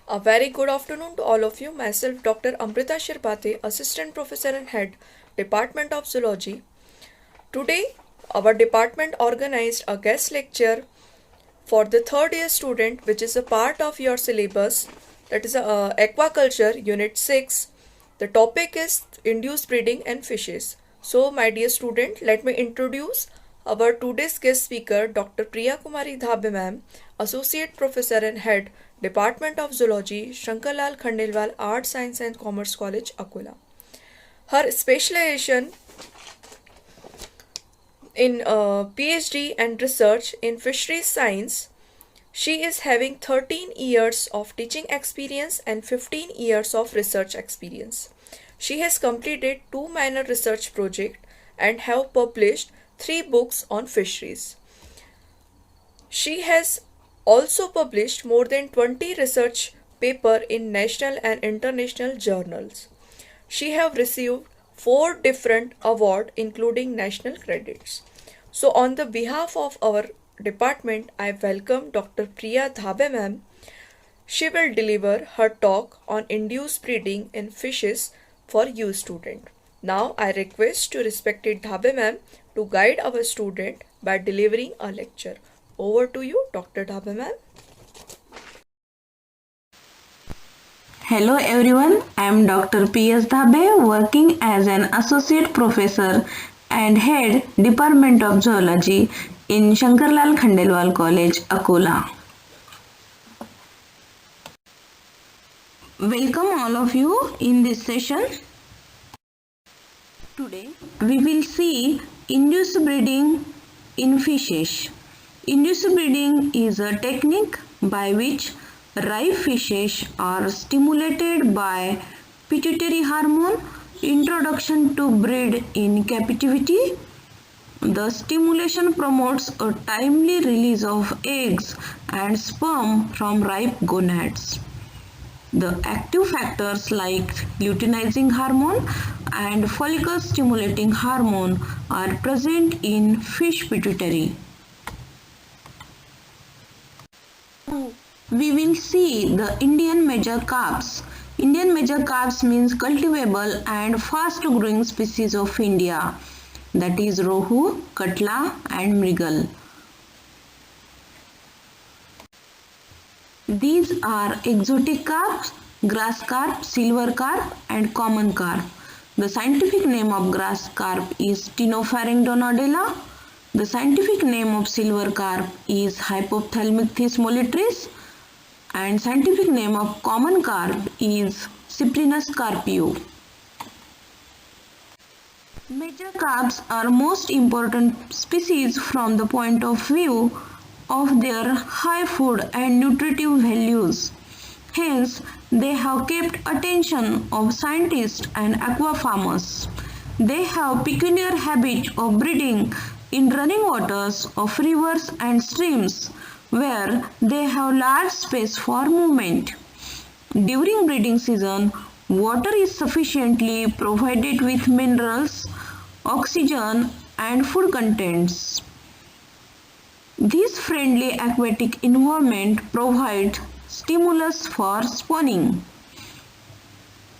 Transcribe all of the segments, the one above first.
A very good afternoon to all of you. Myself, Dr. Amrita Shirbate, Assistant Professor and Head, Department of Zoology. Today, our department organized a guest lecture for the third year student, which is a part of your syllabus, that is Aquaculture, Unit 6. The topic is induced breeding and fishes. So, my dear student, let me introduce our today's guest speaker, Dr. Priya Kumari Dhabe ma'am, Associate Professor and Head, Department of Zoology, Shankarlal Khandelwal Arts, Science and Commerce College, Akola. Her specialization in PhD and research in fisheries science. She is having 13 years of teaching experience and 15 years of research experience. She has completed 2 minor research projects and have published 3 books on fisheries. She has also published more than 20 research papers in national and international journals. She have received 4 different awards including national credits. So on the behalf of our department, I welcome Dr. Priya Dhabe ma'am. She will deliver her talk on induced breeding in fishes for you student. Now I request to respected Dhabe ma'am to guide our student by delivering a lecture. Over to you, Dr. Dhabe ma'am. Hello everyone, I am Dr. P.S. Dhabe, working as an Associate Professor and Head Department of Zoology in Shankarlal Khandelwal College, Akola. Welcome all of you in this session. Today we will see induced breeding in fishes. Induced breeding is a technique by which ripe fishes are stimulated by pituitary hormone introduction to breed in captivity. The stimulation promotes a timely release of eggs and sperm from ripe gonads. The active factors like luteinizing hormone and follicle stimulating hormone are present in fish pituitary. We will see the Indian major carps. Indian major carps means cultivable and fast growing species of India, that is Rohu, Katla and Mrigal. These are exotic carps, grass carp, silver carp and common carp. The scientific name of grass carp is Ctenopharyngodonella. The scientific name of silver carp is Hypophthalmictis molitris and scientific name of common carp is Cyprinus carpio. Major carps are most important species from the point of view of their high food and nutritive values. Hence, they have kept attention of scientists and aqua farmers. They have peculiar habit of breeding in running waters of rivers and streams where they have large space for movement. During breeding season, water is sufficiently provided with minerals, oxygen and food contents. This friendly aquatic environment provides stimulus for spawning.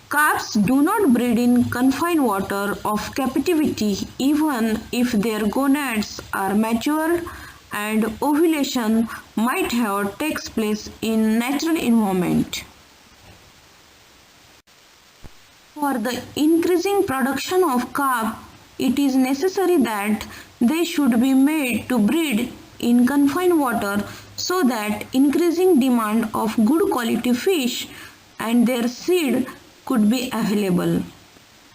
Carps do not breed in confined water of captivity even if their gonads are mature and ovulation might have takes place in natural environment. For the increasing production of carp, it is necessary that they should be made to breed in confined water so that increasing demand of good quality fish and their seed could be available.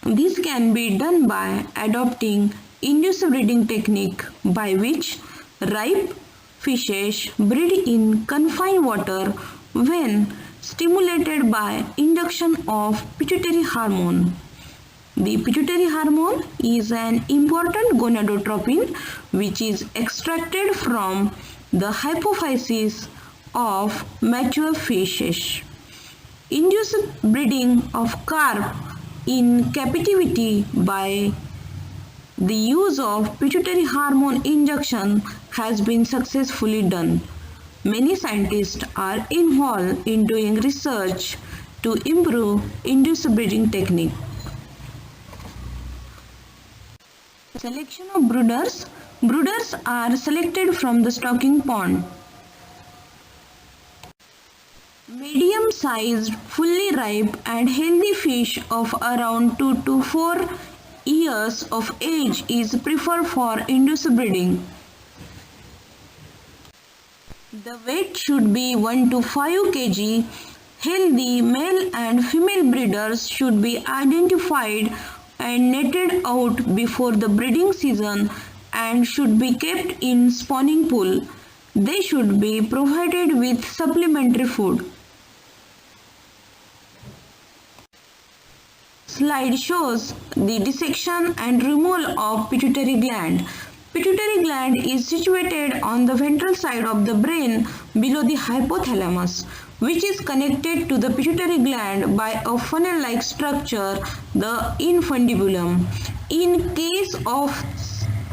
This can be done by adopting induced breeding technique by which ripe fishes breed in confined water when stimulated by induction of pituitary hormone. The pituitary hormone is an important gonadotropin which is extracted from the hypophysis of mature fishes. Induced breeding of carp in captivity by the use of pituitary hormone injection has been successfully done. Many scientists are involved in doing research to improve induced breeding technique. Selection of brooders. Brooders are selected from the stocking pond. Medium-sized, fully ripe and healthy fish of around 2 to 4 years of age is preferred for induced breeding. The weight should be 1 to 5 kg. Healthy male and female breeders should be identified and netted out before the breeding season and should be kept in spawning pool. They should be provided with supplementary food. Slide shows the dissection and removal of pituitary gland. Pituitary gland is situated on the ventral side of the brain below the hypothalamus, which is connected to the pituitary gland by a funnel-like structure, the infundibulum. In case of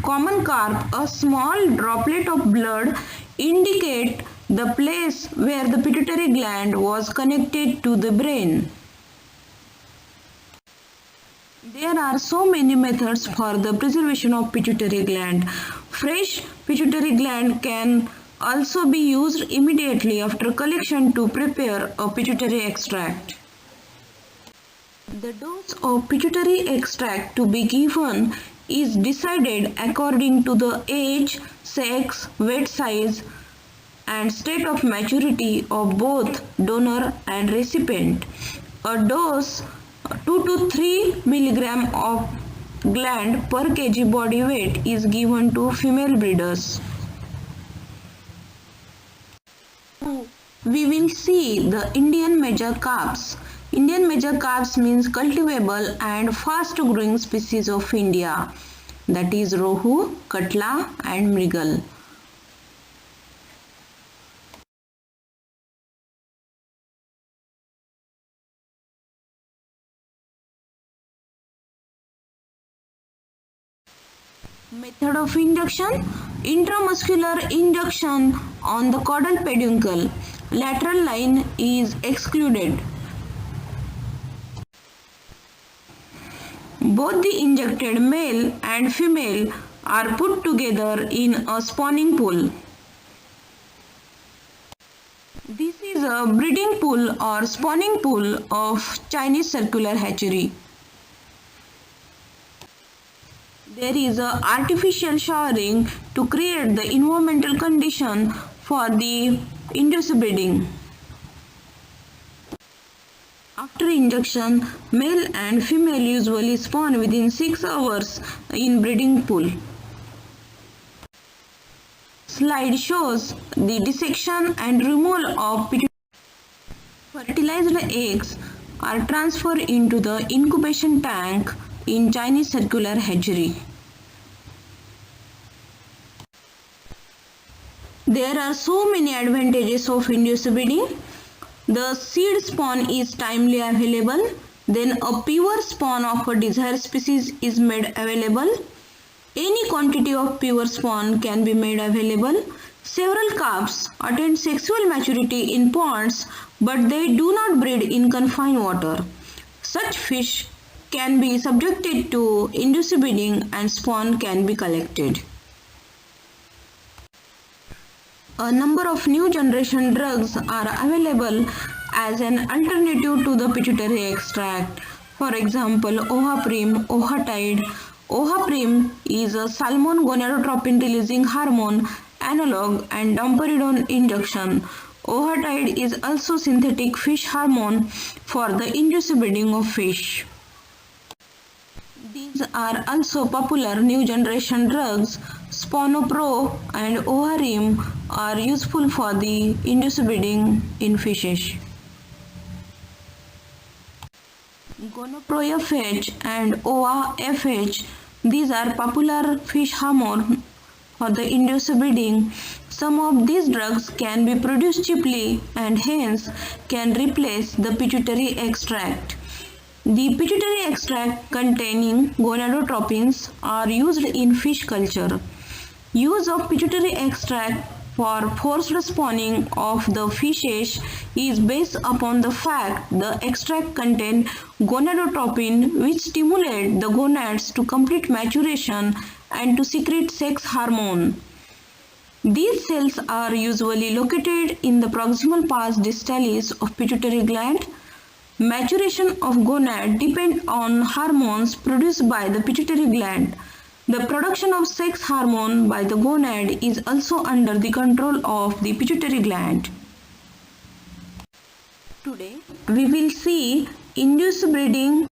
common carp, a small droplet of blood indicates the place where the pituitary gland was connected to the brain. There are so many methods for the preservation of pituitary gland. Fresh pituitary gland can also be used immediately after collection to prepare a pituitary extract. The dose of pituitary extract to be given is decided according to the age, sex, weight size, and state of maturity of both donor and recipient. A dose 2 to 3 milligram of gland per kg body weight is given to female breeders. We will see the Indian major carps. Indian major carps means cultivable and fast growing species of India, that is Rohu, Katla and Mrigal. Method of induction. Intramuscular induction on the caudal peduncle. Lateral line is excluded. Both the injected male and female are put together in a spawning pool. This is a breeding pool or spawning pool of Chinese circular hatchery. There is a artificial showering to create the environmental condition for the induced breeding. After injection, male and female usually spawn within 6 hours in breeding pool. Slide shows the dissection and removal of pituitary. Fertilized eggs are transferred into the incubation tank in Chinese circular hatchery. There are so many advantages of induced breeding. The seed spawn is timely available. Then a pure spawn of a desired species is made available. Any quantity of pure spawn can be made available. Several carps attain sexual maturity in ponds, but they do not breed in confined water. Such fish can be subjected to induced breeding and spawn can be collected. A number of new generation drugs are available as an alternative to the pituitary extract. For example, Ohaprim, Ohatide. Ohaprim is a salmon gonadotropin releasing hormone analog and domperidone injection. Ohatide is also synthetic fish hormone for the induced breeding of fish. These are also popular new generation drugs. Sponopro and Oharim are useful for the induced breeding in fishes. Gonopro FH and OA FH, these are popular fish hormone for the induced breeding. Some of these drugs can be produced cheaply and hence can replace the pituitary extract. The pituitary extract containing gonadotropins are used in fish culture. Use of pituitary extract for forced spawning of the fishes is based upon the fact the extract contain gonadotropin, which stimulate the gonads to complete maturation and to secrete sex hormone. These cells are usually located in the proximal pars distalis of pituitary gland. Maturation of gonad depends on hormones produced by the pituitary gland. The production of sex hormone by the gonad is also under the control of the pituitary gland. Today we will see induced breeding.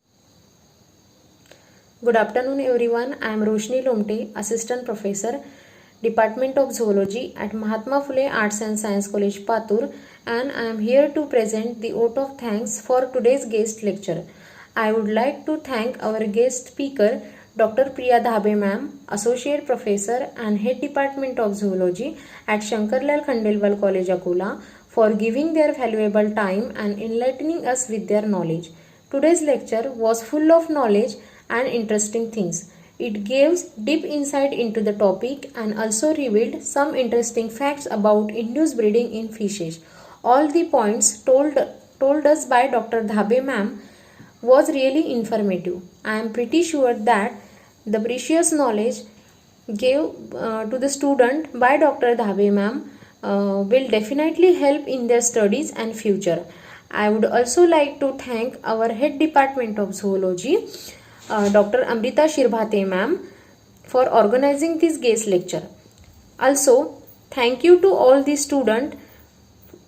Good afternoon everyone. I am Roshni Lomte, Assistant Professor, Department of Zoology at Mahatma Phule Arts and Science College, Patur, and I am here to present the vote of thanks for today's guest lecture. I would like to thank our guest speaker, Dr. Priya Dhabe ma'am, Associate Professor and Head Department of Zoology at Shankarlal Khandelwal College, Akola, for giving their valuable time and enlightening us with their knowledge. Today's lecture was full of knowledge and interesting things. It gives deep insight into the topic and also revealed some interesting facts about induced breeding in fishes. All the points told us by Dr. Dhabe ma'am was really informative. I am pretty sure that the precious knowledge gave to the student by Dr. Dhabe ma'am will definitely help in their studies and future. I would also like to thank our Head Department of Zoology, Dr. Amrita Shirbhate ma'am, for organizing this guest lecture. Also, thank you to all the students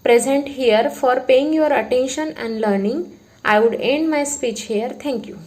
present here for paying your attention and learning. I would end my speech here. Thank you.